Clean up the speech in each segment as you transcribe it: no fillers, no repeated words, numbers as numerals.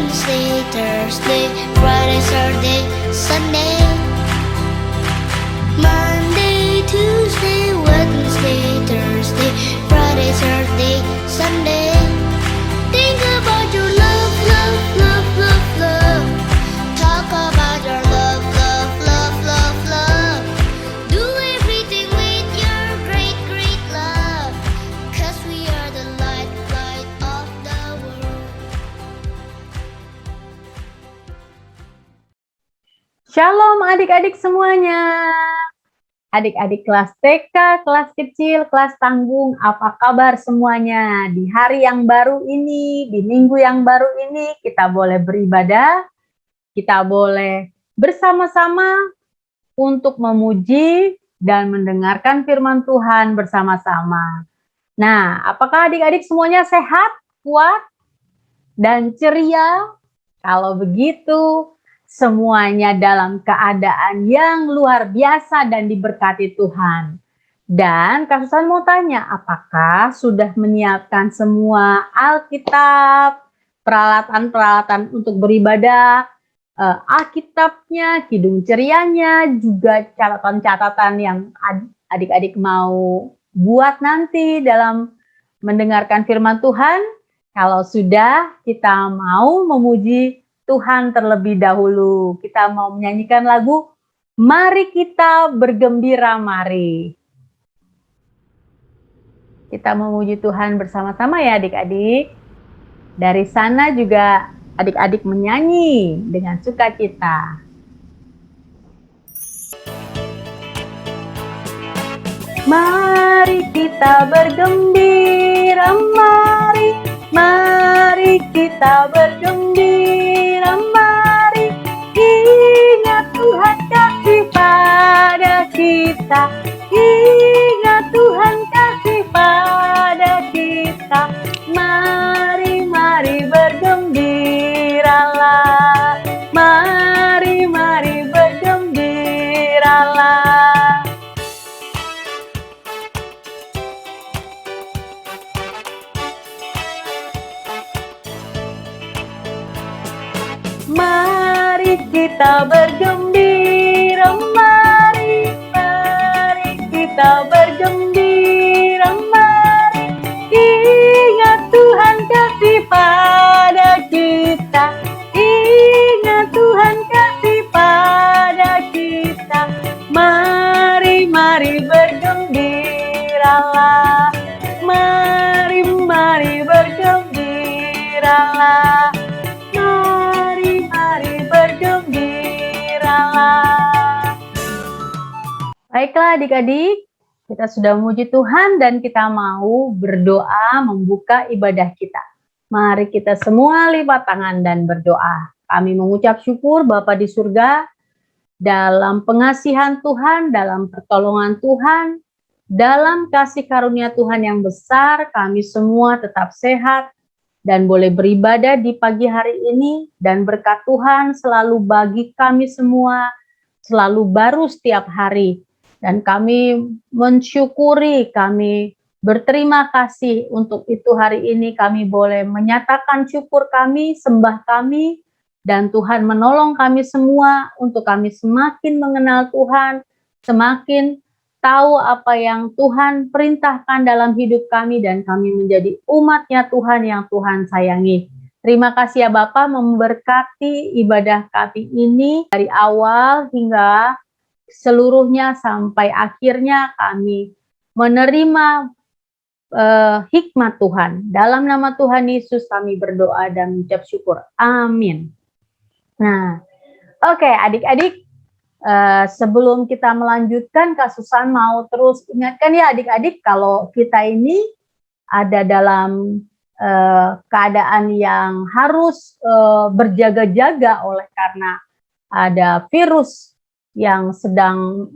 Wednesday, Thursday, Friday, Saturday, Sunday. Monday, Tuesday, Wednesday, Thursday, Friday, Saturday, Sunday. Think about your love, love, love, love, love. Talk about your love, love, love, love, love. Do everything with your great, great love. 'Cause we are the light, light of the world. Shalom adik-adik semuanya. Adik-adik kelas TK, kelas kecil, kelas tanggung, apa kabar semuanya? Di hari yang baru ini, di minggu yang baru ini, kita boleh beribadah, kita boleh bersama-sama untuk memuji dan mendengarkan firman Tuhan bersama-sama. Nah, apakah adik-adik semuanya sehat, kuat, dan ceria? Kalau begitu, semuanya dalam keadaan yang luar biasa dan diberkati Tuhan. Dan Kak Susan mau tanya, apakah sudah menyiapkan semua Alkitab, peralatan-peralatan untuk beribadah, Alkitabnya, kidung cerianya, juga catatan-catatan yang adik-adik mau buat nanti dalam mendengarkan firman Tuhan? Kalau sudah, kita mau memuji Tuhan terlebih dahulu. Kita mau menyanyikan lagu Mari Kita Bergembira Mari. Kita memuji Tuhan bersama-sama ya adik-adik. Dari sana juga adik-adik menyanyi dengan sukacita. Mari kita bergembira, mari kita bergembira, mari ingat Tuhan kasih pada kita, ingat Tuhan kasih pada kita. Mari, mari bergembiralah, mari, mari bergembiralah. Mari kita bergembira, mari, mari kita bergembira, mari ingat Tuhan kasih pada kita, ingat Tuhan kasih pada kita. Mari, mari bergembiralah, mari, mari bergembiralah. Baiklah adik-adik, kita sudah memuji Tuhan dan kita mau berdoa membuka ibadah kita. Mari kita semua lipat tangan dan berdoa. Kami mengucap syukur Bapa di surga, dalam pengasihan Tuhan, dalam pertolongan Tuhan, dalam kasih karunia Tuhan yang besar, kami semua tetap sehat dan boleh beribadah di pagi hari ini, dan berkat Tuhan selalu bagi kami semua, selalu baru setiap hari. Dan kami mensyukuri, kami berterima kasih untuk itu hari ini kami boleh menyatakan syukur kami, sembah kami, dan Tuhan menolong kami semua untuk kami semakin mengenal Tuhan, semakin tahu apa yang Tuhan perintahkan dalam hidup kami, dan kami menjadi umat-Nya Tuhan yang Tuhan sayangi. Terima kasih ya Bapak memberkati ibadah kami ini dari awal hingga seluruhnya sampai akhirnya kami menerima hikmat Tuhan. Dalam nama Tuhan Yesus kami berdoa dan mengucap syukur. Amin. Nah, oke adik-adik, sebelum kita melanjutkan, Kak Susan mau terus ingatkan ya adik-adik, kalau kita ini ada dalam keadaan yang harus berjaga-jaga oleh karena ada virus yang sedang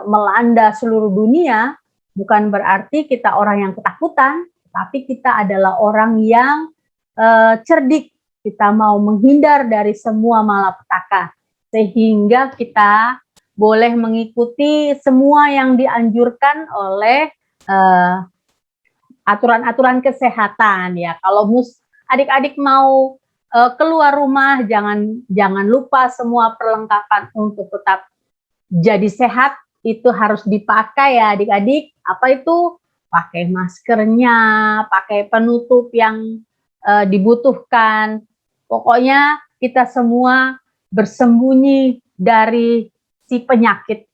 melanda seluruh dunia. Bukan berarti kita orang yang ketakutan, tapi kita adalah orang yang cerdik. Kita mau menghindar dari semua malapetaka, sehingga kita boleh mengikuti semua yang dianjurkan oleh aturan-aturan kesehatan ya. Kalau adik-adik mau keluar rumah jangan lupa semua perlengkapan untuk tetap jadi sehat itu harus dipakai ya adik-adik. Apa itu? Pakai maskernya, pakai penutup yang dibutuhkan. Pokoknya kita semua bersembunyi dari si penyakit.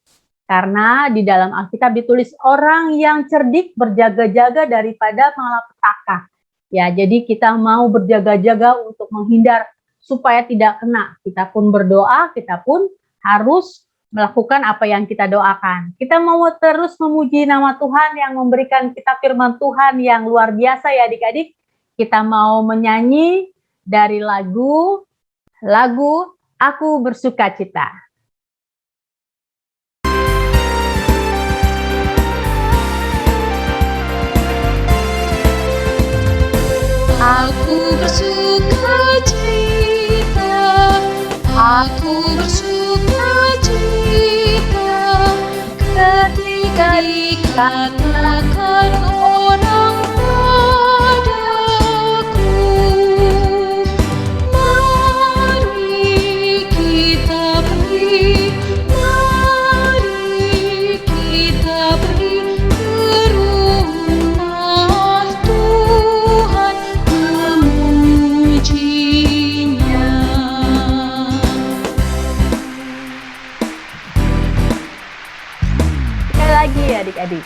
Karena di dalam Alkitab ditulis orang yang cerdik berjaga-jaga daripada malapetaka. Ya, jadi kita mau berjaga-jaga untuk menghindar supaya tidak kena. Kita pun berdoa, kita pun harus melakukan apa yang kita doakan. Kita mau terus memuji nama Tuhan yang memberikan kita firman Tuhan yang luar biasa ya adik-adik. Kita mau menyanyi dari lagu Aku Bersukacita. Aku bersukacita, aku bersukacita, ketika dikatakan orang padaku, mari kita pergi, mari kita pergi ke rumah Tuhan memujinya. Sekali lagi ya adik-adik.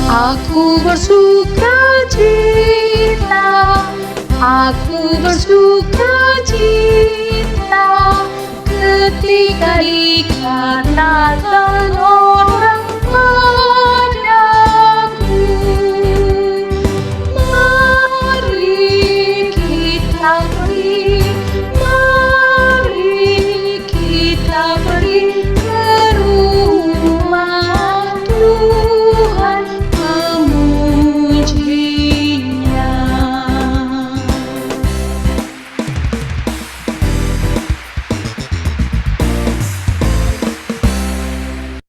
Aku bersukacita, aku bersukacita, ketika dikatakan orang padaku, mari kita pergi, mari kita pergi ke rumah Tuhan memujinya.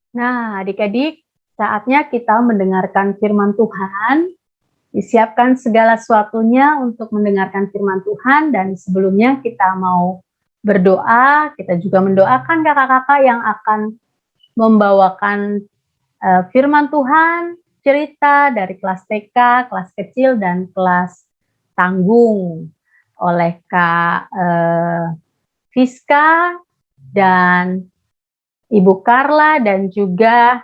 Nah, adik-adik, saatnya kita mendengarkan firman Tuhan. Disiapkan segala sesuatunya untuk mendengarkan firman Tuhan, dan sebelumnya kita mau berdoa. Kita juga mendoakan kakak-kakak yang akan membawakan firman Tuhan, cerita dari kelas TK, kelas kecil, dan kelas tanggung oleh Kak Fiska dan Ibu Carla dan juga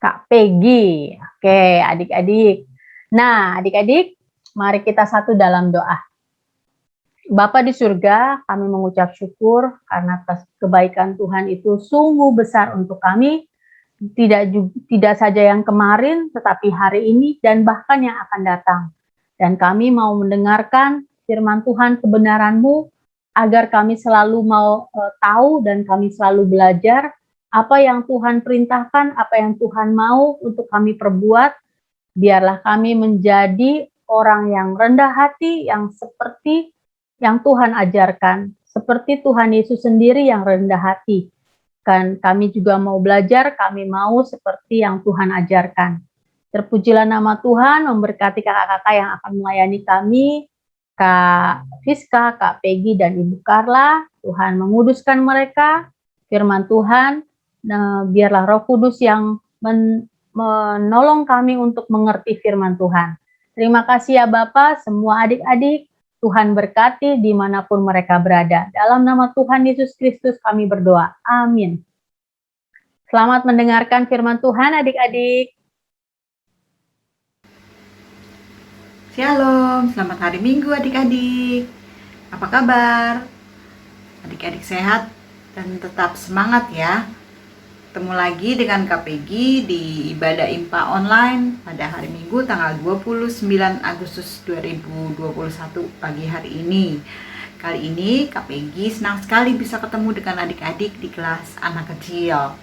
Kak Peggy. Oke, adik-adik. Nah, adik-adik, mari kita satu dalam doa. Bapa di surga, kami mengucap syukur karena kebaikan Tuhan itu sungguh besar untuk kami. Tidak saja yang kemarin, tetapi hari ini dan bahkan yang akan datang. Dan kami mau mendengarkan firman Tuhan kebenaran-Mu, agar kami selalu mau tahu dan kami selalu belajar apa yang Tuhan perintahkan, apa yang Tuhan mau untuk kami perbuat. Biarlah kami menjadi orang yang rendah hati, yang seperti yang Tuhan ajarkan, seperti Tuhan Yesus sendiri yang rendah hati. Kan kami juga mau belajar, kami mau seperti yang Tuhan ajarkan. Terpujilah nama Tuhan, memberkati kakak-kakak yang akan melayani kami, Kak Fiska, Kak Peggy, dan Ibu Carla. Tuhan menguduskan mereka, firman Tuhan, biarlah Roh Kudus yang menolong kami untuk mengerti firman Tuhan. Terima kasih ya Bapak, semua adik-adik, Tuhan berkati dimanapun mereka berada. Dalam nama Tuhan Yesus Kristus kami berdoa. Amin. Selamat mendengarkan firman Tuhan adik-adik. Shalom, selamat hari Minggu adik-adik. Apa kabar? Adik-adik sehat dan tetap semangat ya. Ketemu lagi dengan Kak Peggy di ibadah IMPA online pada hari Minggu tanggal 29 Agustus 2021 pagi hari ini. Kali ini Kak Peggy senang sekali bisa ketemu dengan adik-adik di kelas anak kecil.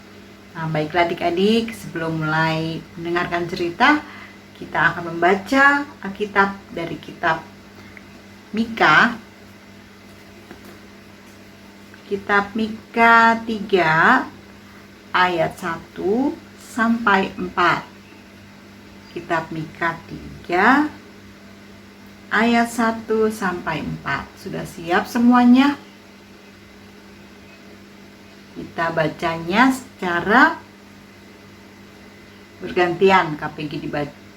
Nah, baiklah adik-adik, sebelum mulai mendengarkan cerita, kita akan membaca Alkitab dari kitab Mika Kitab Mika 3 ayat 1 sampai 4. Kitab Mika 3 ayat 1 sampai 4. Sudah siap semuanya? Kita bacanya secara bergantian. KPG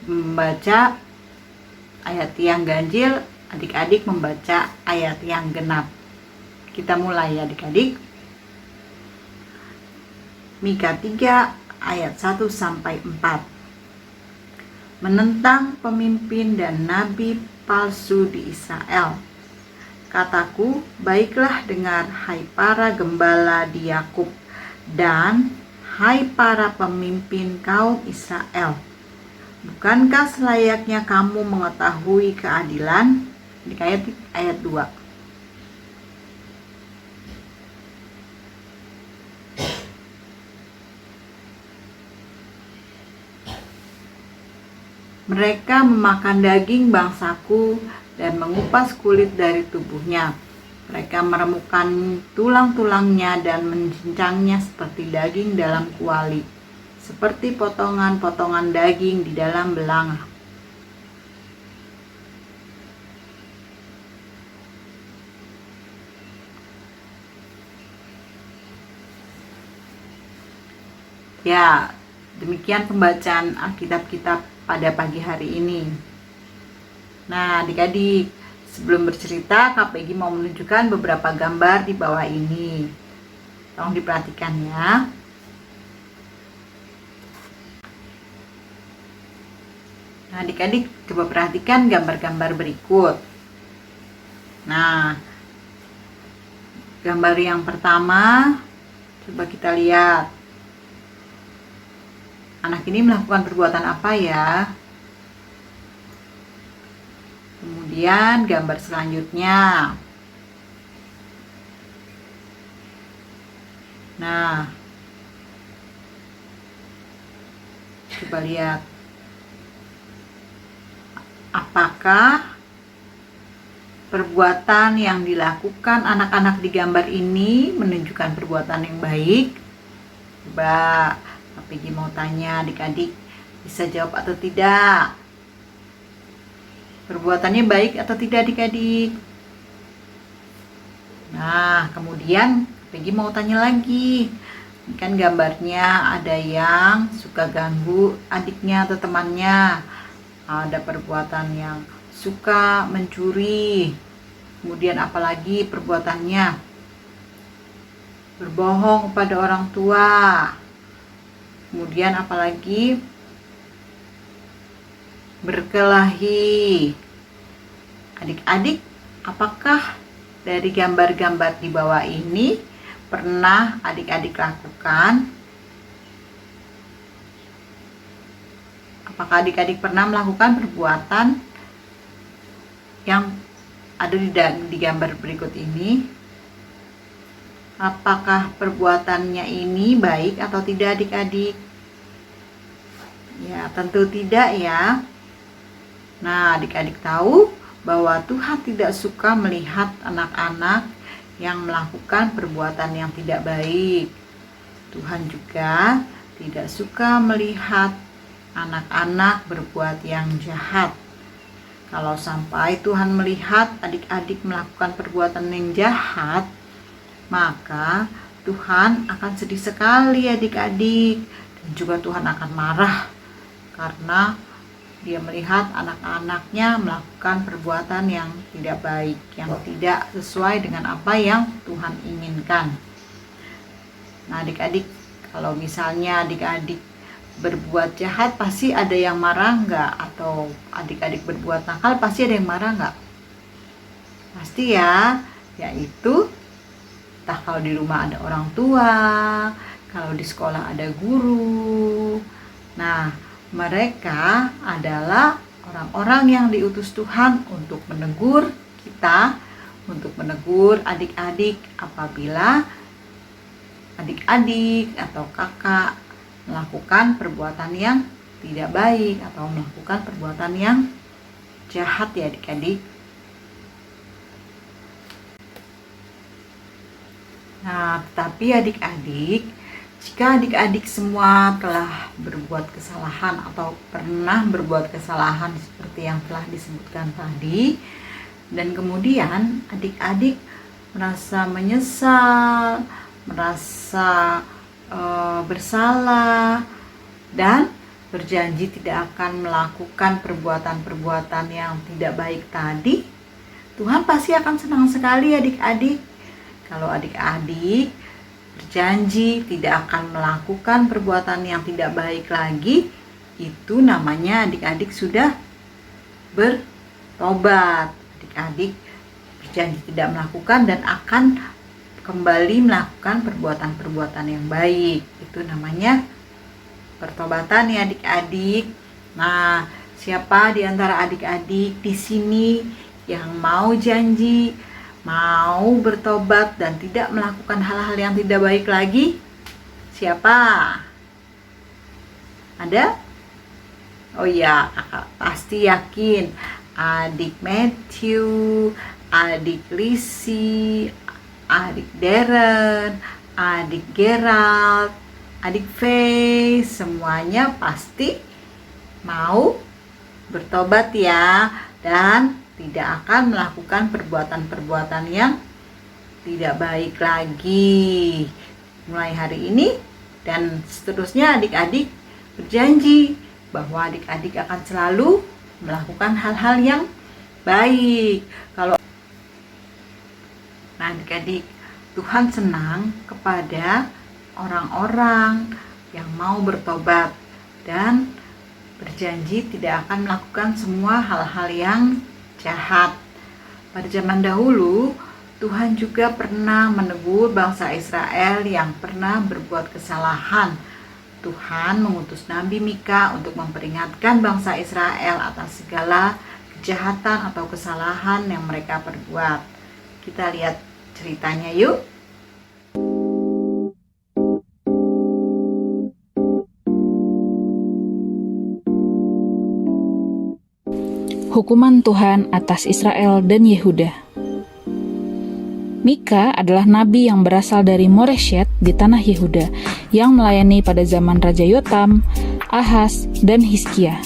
membaca ayat yang ganjil, adik-adik membaca ayat yang genap. Kita mulai ya adik-adik. Mika 3 ayat 1 sampai 4. Menentang pemimpin dan nabi palsu di Israel. Kataku, baiklah dengar hai para gembala di Yakub dan hai para pemimpin kaum Israel. Bukankah selayaknya kamu mengetahui keadilan? Di ayat 2. Mereka memakan daging bangsaku dan mengupas kulit dari tubuhnya. Mereka meremukkan tulang-tulangnya dan mencincangnya seperti daging dalam kuali, seperti potongan-potongan daging di dalam belanga. Ya, demikian pembacaan Alkitab kita pada pagi hari ini. Nah, adik-adik, sebelum bercerita, KPG mau menunjukkan beberapa gambar di bawah ini. Tolong diperhatikan ya. Nah, adik-adik coba perhatikan gambar-gambar berikut. Nah, gambar yang pertama, coba kita lihat. Anak ini melakukan perbuatan apa ya? Kemudian gambar selanjutnya. Nah, coba lihat. Apakah perbuatan yang dilakukan anak-anak di gambar ini menunjukkan perbuatan yang baik? Coba KPG mau tanya adik-adik, bisa jawab atau tidak? Perbuatannya baik atau tidak adik-adik? Nah, kemudian KPG mau tanya lagi. Ini kan gambarnya ada yang suka ganggu adiknya atau temannya. Ada perbuatan yang suka mencuri. Kemudian apalagi perbuatannya? Berbohong kepada orang tua. Kemudian apalagi? Berkelahi. Adik-adik, apakah dari gambar-gambar di bawah ini pernah adik-adik lakukan? Apakah adik-adik pernah melakukan perbuatan yang ada di gambar berikut ini? Apakah perbuatannya ini baik atau tidak adik-adik? Ya, tentu tidak ya. Nah, adik-adik tahu bahwa Tuhan tidak suka melihat anak-anak yang melakukan perbuatan yang tidak baik. Tuhan juga tidak suka melihat anak-anak berbuat yang jahat. Kalau sampai Tuhan melihat adik-adik melakukan perbuatan yang jahat, maka Tuhan akan sedih sekali adik-adik, dan juga Tuhan akan marah karena dia melihat anak-anaknya melakukan perbuatan yang tidak baik, yang tidak sesuai dengan apa yang Tuhan inginkan. Nah, adik-adik, kalau misalnya adik-adik berbuat jahat, pasti ada yang marah nggak? Atau adik-adik berbuat nakal, pasti ada yang marah nggak? Pasti ya, yaitu entah kalau di rumah ada orang tua, kalau di sekolah ada guru. Nah, mereka adalah orang-orang yang diutus Tuhan untuk menegur kita, untuk menegur adik-adik apabila adik-adik atau kakak melakukan perbuatan yang tidak baik atau melakukan perbuatan yang jahat ya adik-adik. Nah, tetapi adik-adik, jika adik-adik semua telah berbuat kesalahan atau pernah berbuat kesalahan seperti yang telah disebutkan tadi, dan kemudian adik-adik merasa menyesal, merasa bersalah, dan berjanji tidak akan melakukan perbuatan-perbuatan yang tidak baik tadi, Tuhan pasti akan senang sekali adik-adik. Kalau adik-adik berjanji tidak akan melakukan perbuatan yang tidak baik lagi, itu namanya adik-adik sudah bertobat. Adik-adik berjanji tidak melakukan dan akan kembali melakukan perbuatan-perbuatan yang baik. Itu namanya pertobatan ya adik-adik. Nah, siapa di antara adik-adik di sini yang mau janji, mau bertobat dan tidak melakukan hal-hal yang tidak baik lagi? Siapa? Ada? Oh ya, kakak pasti yakin. Adik Matthew, adik Lisi, adik Darren, adik Gerald, adik Faye, semuanya pasti mau bertobat ya, dan tidak akan melakukan perbuatan-perbuatan yang tidak baik lagi. Mulai hari ini dan seterusnya adik-adik berjanji bahwa adik-adik akan selalu melakukan hal-hal yang baik. Nah adik-adik, Tuhan senang kepada orang-orang yang mau bertobat dan berjanji tidak akan melakukan semua hal-hal yang jahat. Pada zaman dahulu, Tuhan juga pernah menegur bangsa Israel yang pernah berbuat kesalahan. Tuhan mengutus Nabi Mika untuk memperingatkan bangsa Israel atas segala kejahatan atau kesalahan yang mereka perbuat. Kita lihat ceritanya yuk. Hukuman Tuhan atas Israel dan Yehuda. Mika adalah nabi yang berasal dari Moreshet di tanah Yehuda yang melayani pada zaman Raja Yotam, Ahaz, dan Hizkia.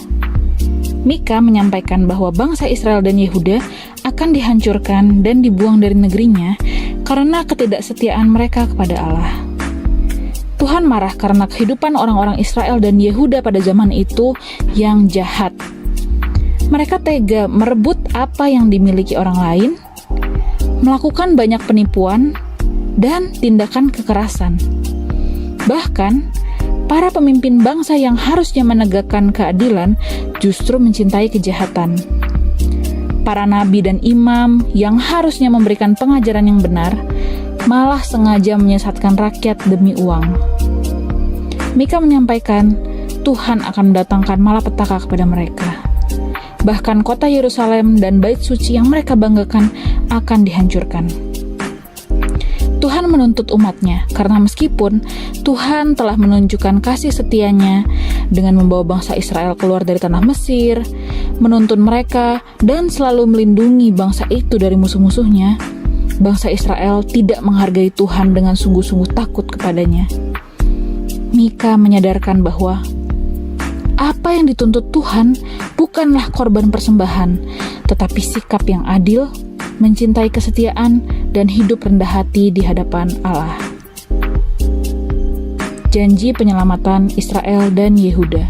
Mika menyampaikan bahwa bangsa Israel dan Yehuda akan dihancurkan dan dibuang dari negerinya karena ketidaksetiaan mereka kepada Allah. Tuhan marah karena kehidupan orang-orang Israel dan Yehuda pada zaman itu yang jahat. Mereka tega merebut apa yang dimiliki orang lain, melakukan banyak penipuan, dan tindakan kekerasan. Bahkan, para pemimpin bangsa yang harusnya menegakkan keadilan justru mencintai kejahatan. Para nabi dan imam yang harusnya memberikan pengajaran yang benar, malah sengaja menyesatkan rakyat demi uang. Mika menyampaikan, Tuhan akan mendatangkan malapetaka kepada mereka. Bahkan kota Yerusalem dan bait suci yang mereka banggakan akan dihancurkan. Tuhan menuntut umatnya, karena meskipun Tuhan telah menunjukkan kasih setianya dengan membawa bangsa Israel keluar dari tanah Mesir, menuntun mereka, dan selalu melindungi bangsa itu dari musuh-musuhnya, bangsa Israel tidak menghargai Tuhan dengan sungguh-sungguh takut kepadanya. Mika menyadarkan bahwa apa yang dituntut Tuhan bukanlah korban persembahan, tetapi sikap yang adil, mencintai kesetiaan, dan hidup rendah hati di hadapan Allah. Janji penyelamatan Israel dan Yehuda.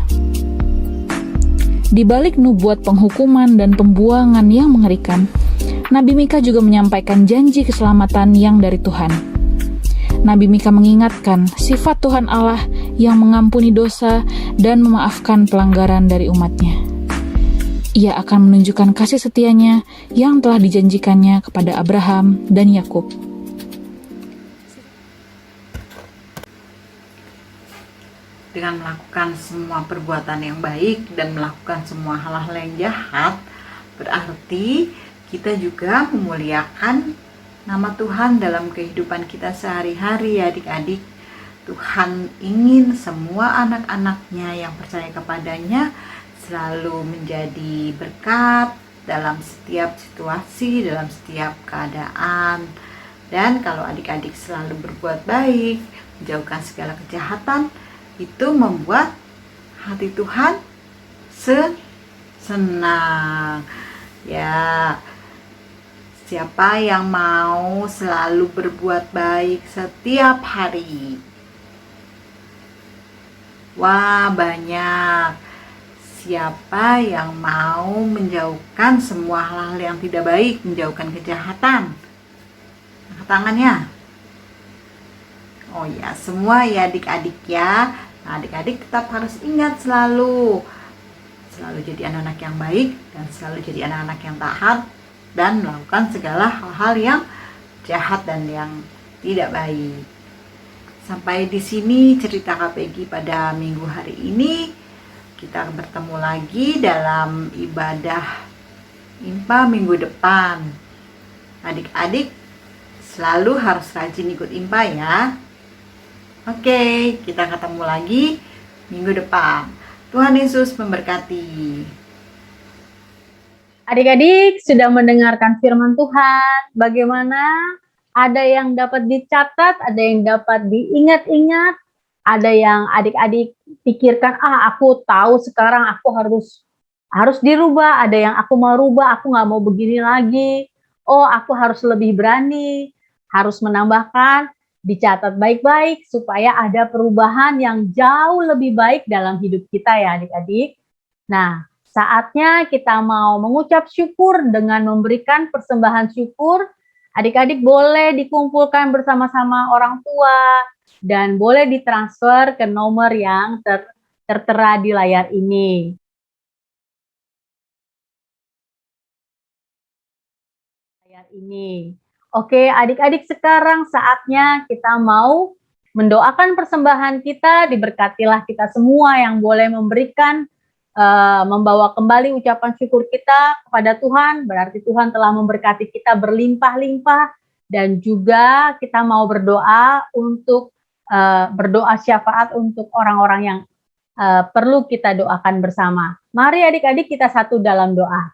Di balik nubuat penghukuman dan pembuangan yang mengerikan, Nabi Mika juga menyampaikan janji keselamatan yang dari Tuhan. Nabi Mika mengingatkan sifat Tuhan Allah yang mengampuni dosa dan memaafkan pelanggaran dari umatnya. Ia akan menunjukkan kasih setianya yang telah dijanjikannya kepada Abraham dan Yakub. Dengan melakukan semua perbuatan yang baik dan melakukan semua hal-hal yang jahat, berarti kita juga memuliakan nama Tuhan dalam kehidupan kita sehari-hari ya adik-adik. Tuhan ingin semua anak-anaknya yang percaya kepadanya selalu menjadi berkat dalam setiap situasi, dalam setiap keadaan. Dan kalau adik-adik selalu berbuat baik, menjauhkan segala kejahatan, itu membuat hati Tuhan senang. Ya, siapa yang mau selalu berbuat baik setiap hari? Wah, banyak. Siapa yang mau menjauhkan semua hal-hal yang tidak baik, menjauhkan kejahatan? Angkat tangannya. Oh ya, semua ya adik-adik ya. Nah, adik-adik tetap harus ingat selalu jadi anak-anak yang baik dan selalu jadi anak-anak yang taat dan melakukan segala hal-hal yang jahat dan yang tidak baik. Sampai di sini cerita Kak Peggy pada minggu hari ini. Kita bertemu lagi dalam ibadah IMPA minggu depan. Adik-adik selalu harus rajin ikut IMPA ya. Oke, kita ketemu lagi minggu depan. Tuhan Yesus memberkati. Adik-adik sudah mendengarkan firman Tuhan. Bagaimana? Ada yang dapat dicatat, ada yang dapat diingat-ingat, ada yang adik-adik pikirkan, aku tahu sekarang aku harus dirubah, ada yang aku mau rubah, aku nggak mau begini lagi, aku harus lebih berani, harus menambahkan, dicatat baik-baik supaya ada perubahan yang jauh lebih baik dalam hidup kita ya adik-adik. Nah, saatnya kita mau mengucap syukur dengan memberikan persembahan syukur. Adik-adik boleh dikumpulkan bersama-sama orang tua dan boleh ditransfer ke nomor yang tertera di layar ini. Oke, adik-adik, sekarang saatnya kita mau mendoakan persembahan kita. Diberkatilah kita semua yang boleh memberikan membawa kembali ucapan syukur kita kepada Tuhan, berarti Tuhan telah memberkati kita berlimpah-limpah, dan juga kita mau berdoa untuk berdoa syafaat untuk orang-orang yang perlu kita doakan bersama. Mari adik-adik kita satu dalam doa.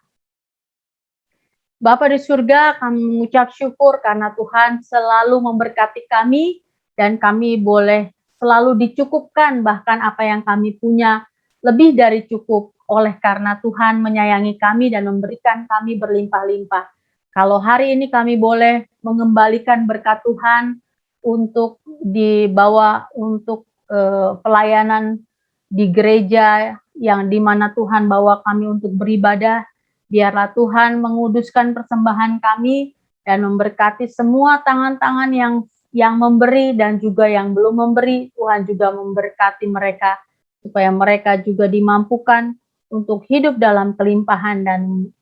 Bapa di surga, kami mengucap syukur karena Tuhan selalu memberkati kami, dan kami boleh selalu dicukupkan bahkan apa yang kami punya lebih dari cukup oleh karena Tuhan menyayangi kami dan memberikan kami berlimpah-limpah. Kalau hari ini kami boleh mengembalikan berkat Tuhan untuk dibawa untuk pelayanan di gereja yang dimana Tuhan bawa kami untuk beribadah, biarlah Tuhan menguduskan persembahan kami dan memberkati semua tangan-tangan yang memberi dan juga yang belum memberi. Tuhan juga memberkati mereka supaya mereka juga dimampukan untuk hidup dalam kelimpahan dan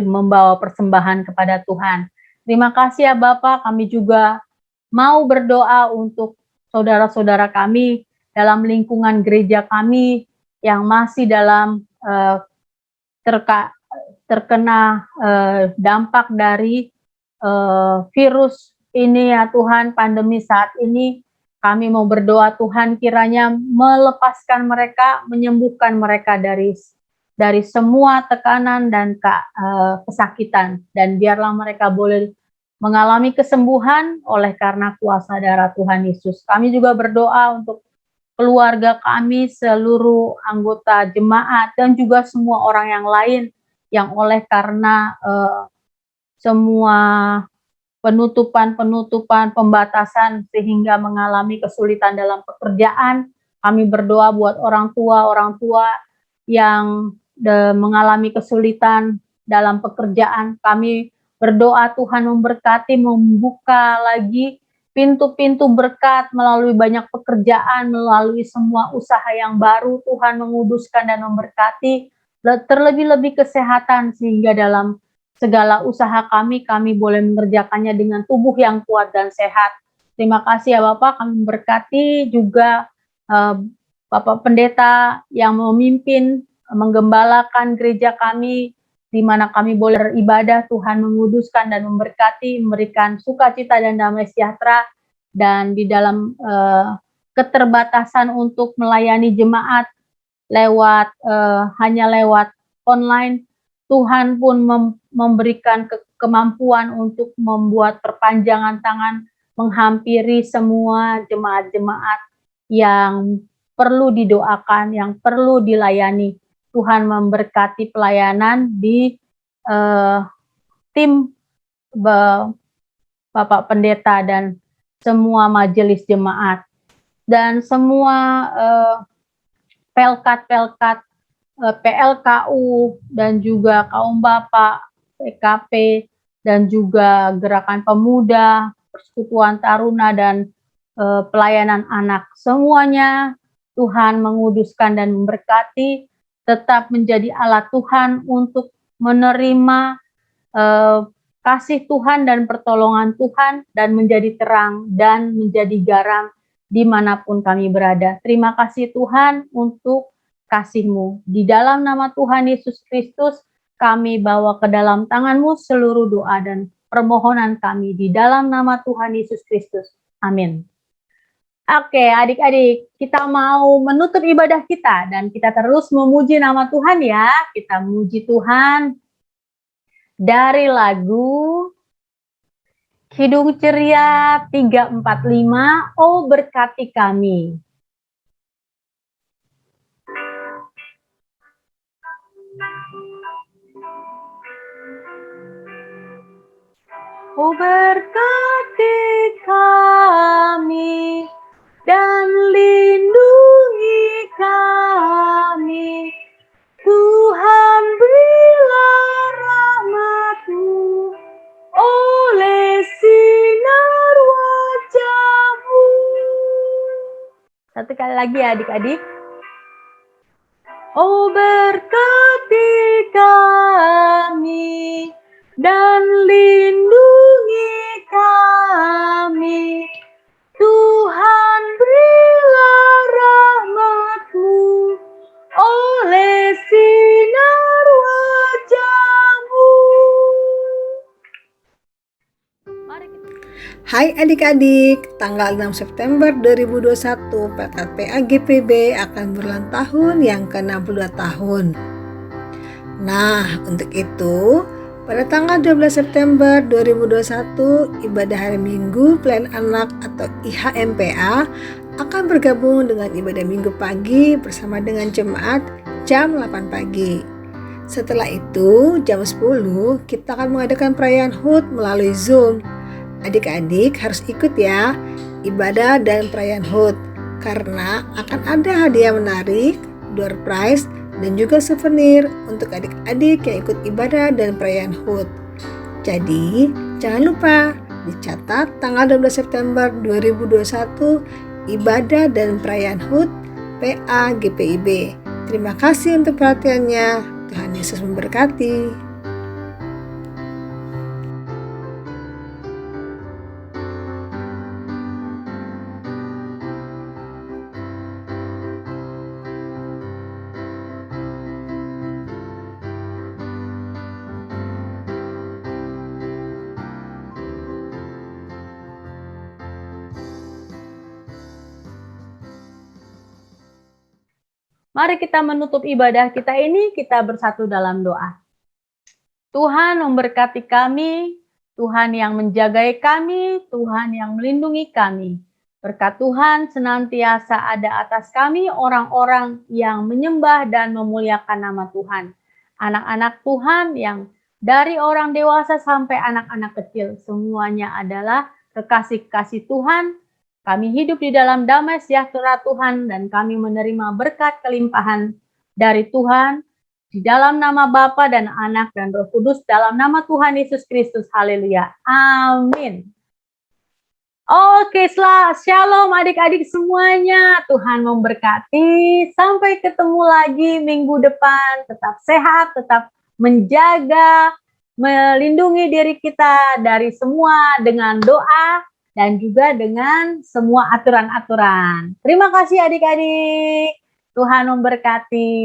membawa persembahan kepada Tuhan. Terima kasih ya Bapak, kami juga mau berdoa untuk saudara-saudara kami dalam lingkungan gereja kami yang masih dalam terkena dampak dari virus ini ya Tuhan, pandemi saat ini. Kami mau berdoa Tuhan kiranya melepaskan mereka, menyembuhkan mereka dari semua tekanan dan kesakitan, dan biarlah mereka boleh mengalami kesembuhan oleh karena kuasa darah Tuhan Yesus. Kami juga berdoa untuk keluarga kami, seluruh anggota jemaat, dan juga semua orang yang lain yang oleh karena semua penutupan, pembatasan sehingga mengalami kesulitan dalam pekerjaan. Kami berdoa buat orang tua yang mengalami kesulitan dalam pekerjaan. Kami berdoa Tuhan memberkati, membuka lagi pintu-pintu berkat melalui banyak pekerjaan, melalui semua usaha yang baru. Tuhan menguduskan dan memberkati, terlebih-lebih kesehatan sehingga dalam segala usaha kami boleh mengerjakannya dengan tubuh yang kuat dan sehat. Terima kasih ya Bapak, kami memberkati juga Bapak Pendeta yang memimpin, menggembalakan gereja kami, di mana kami boleh beribadah. Tuhan menguduskan dan memberkati, memberikan sukacita dan damai sejahtera, dan di dalam keterbatasan untuk melayani jemaat hanya lewat online, Tuhan pun memberikan kemampuan untuk membuat perpanjangan tangan menghampiri semua jemaat-jemaat yang perlu didoakan, yang perlu dilayani. Tuhan memberkati pelayanan di tim Bapak Pendeta dan semua majelis jemaat dan semua pelkat-pelkat PLKU dan juga kaum bapak, PKP dan juga gerakan pemuda, persekutuan taruna dan pelayanan anak. Semuanya Tuhan menguduskan dan memberkati, tetap menjadi alat Tuhan untuk menerima kasih Tuhan dan pertolongan Tuhan dan menjadi terang dan menjadi garam dimanapun kami berada. Terima kasih Tuhan untuk kasih-Mu. Di dalam nama Tuhan Yesus Kristus, kami bawa ke dalam tangan-Mu seluruh doa dan permohonan kami di dalam nama Tuhan Yesus Kristus. Amin. Oke, adik-adik, kita mau menutup ibadah kita dan kita terus memuji nama Tuhan ya. Kita memuji Tuhan dari lagu Kidung Ceria 345, Oh Berkati Kami. Oh berkati kami dan lindungi kami, Tuhan berilah rahmat-Mu oleh sinar wajah-Mu. Satu kali lagi ya adik-adik. Oh berkati kami dan lindungi kami, Tuhan berilah rahmat-Mu oleh sinar wajah-Mu. Mari kita... Hai adik-adik, tanggal 6 September 2021 PKPA GPB akan berulang tahun yang ke-62 tahun. Nah, untuk itu, pada tanggal 12 September 2021, ibadah hari Minggu Pelayan Anak atau IHMPA akan bergabung dengan ibadah Minggu pagi bersama dengan jemaat jam 8 pagi. Setelah itu, jam 10, kita akan mengadakan perayaan HUT melalui Zoom. Adik-adik harus ikut ya, ibadah dan perayaan HUT, karena akan ada hadiah menarik, door prize, dan juga souvenir untuk adik-adik yang ikut ibadah dan perayaan HUT. Jadi, jangan lupa dicatat tanggal 12 September 2021, ibadah dan perayaan HUT PA GPIB. Terima kasih untuk perhatiannya. Tuhan Yesus memberkati. Mari kita menutup ibadah kita ini, kita bersatu dalam doa. Tuhan memberkati kami, Tuhan yang menjagai kami, Tuhan yang melindungi kami. Berkat Tuhan senantiasa ada atas kami orang-orang yang menyembah dan memuliakan nama Tuhan. Anak-anak Tuhan yang dari orang dewasa sampai anak-anak kecil, semuanya adalah kekasih-kasih Tuhan. Kami hidup di dalam damai sejahtera Tuhan dan kami menerima berkat kelimpahan dari Tuhan di dalam nama Bapa dan Anak dan Roh Kudus dalam nama Tuhan Yesus Kristus. Haleluya. Amin. Oke, shalom adik-adik semuanya. Tuhan memberkati. Sampai ketemu lagi minggu depan. Tetap sehat, tetap menjaga, melindungi diri kita dari semua dengan doa dan juga dengan semua aturan-aturan. Terima kasih adik-adik. Tuhan memberkati.